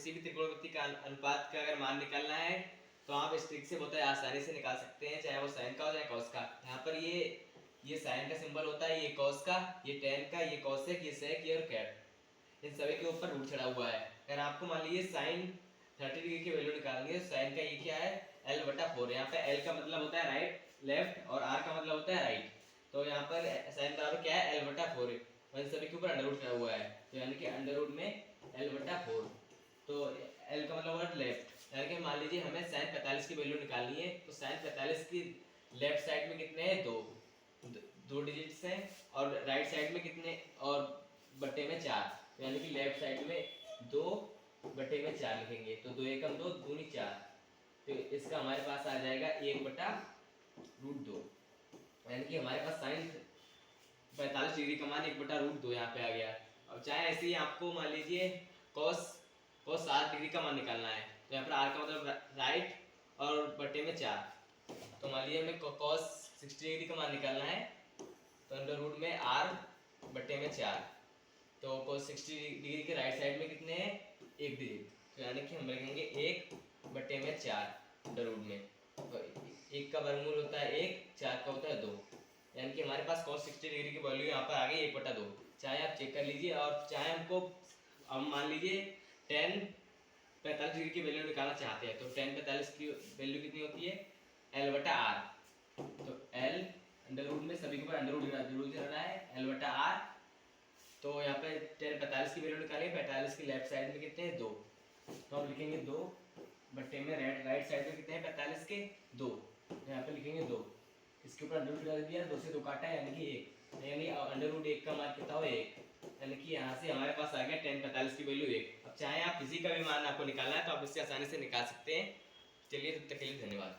किसी भी त्रिकोणमिति का अनुपात का अगर मान निकालना है तो आप इस ट्रिक से बहुत आसानी से निकाल सकते हैं, चाहे वो साइन का हो चाहे कॉस का। यहाँ पर ये साइन का सिंबल होता है, ये कॉस का, ये टेन का, ये कॉसेक, ये सेक, ये और कैट, इन सभी के ऊपर रूट चढ़ा हुआ है। अगर आपको मान लीजिए साइन 30 डिग्री की वैल्यू निकालनी है, साइन का ये क्या है L/4। यहाँ पे L का मतलब होता है राइट लेफ्ट और R का मतलब होता है राइट। तो यहाँ पर साइन बराबर क्या है L/4 है, और इन सभी के ऊपर अंडर रूट चढ़ा हुआ है, तो यानी कि अंडर रूट में L/4। तो L का मतलब होगा लेफ्ट, यानी कि मान लीजिए हमें साइन 45 की वैल्यू निकालनी है, तो साइन 45 की लेफ्ट साइड में कितने हैं, दो डिजिट्स हैं, और राइट साइड में कितने, और बट्टे में 4, यानी कि लेफ्ट साइड में 2/4 लिखेंगे, तो 2 एकम 2 दूनी 4, तो इसका हमारे पास आ जाएगा 1/√2, यानी कि हमारे पास साइन 45 डिग्री का मान 1/√2 यहाँ पे आ गया। अब चाहे ऐसे ही आपको मान लीजिए cos 60 डिग्री का मान निकालना है, तो यहाँ पर r का मतलब राइट और बट्टे में 4, तो मान लीजिए हमें cos 60 डिग्री का मान निकालना है, तो अंडर रूट में r/4, तो cos 60 डिग्री के राइट साइड में कितने हैं, एक डिजिट, तो यानी कि हम लिखेंगे 1/4 अंडर रूट में, तो 1 का वर्गमूल होता है 1, 4 का होता है 2, यानी कि हमारे पास cos 60 डिग्री की वैल्यू यहाँ पर आ गई 1/2। चाहे आप चेक कर लीजिए, और चाहे हमको अब मान लीजिए tan 45 डिग्री की वैल्यू निकालना चाहते हैं, तो tan 45 की वैल्यू कितनी होती है L/R, तो L अंडर रूट में सभी के ऊपर अंडर रूट जरूर चलना है L/R। तो यहाँ पे tan 45 की वैल्यू निकालेंगे, 45 की लेफ्ट साइड में कितने हैं 2, तो हम लिखेंगे 2 बट्टे में राइट साइड में कितने हैं 45 के 2, तो यहाँ पे लिखेंगे 2, इसके ऊपर अंडर रूट लगा दिया, 2 से 2 काटा है यानी कि 1, यानी अंडर रूट 1 का मान कितना हो 1, यानी कि यहाँ से हमारे पास आ गया tan 45 की वैल्यू 1। अब चाहे आप किसी का भी मान आपको निकालना है तो आप इससे आसानी से निकाल सकते हैं। चलिए तब तक के लिए धन्यवाद।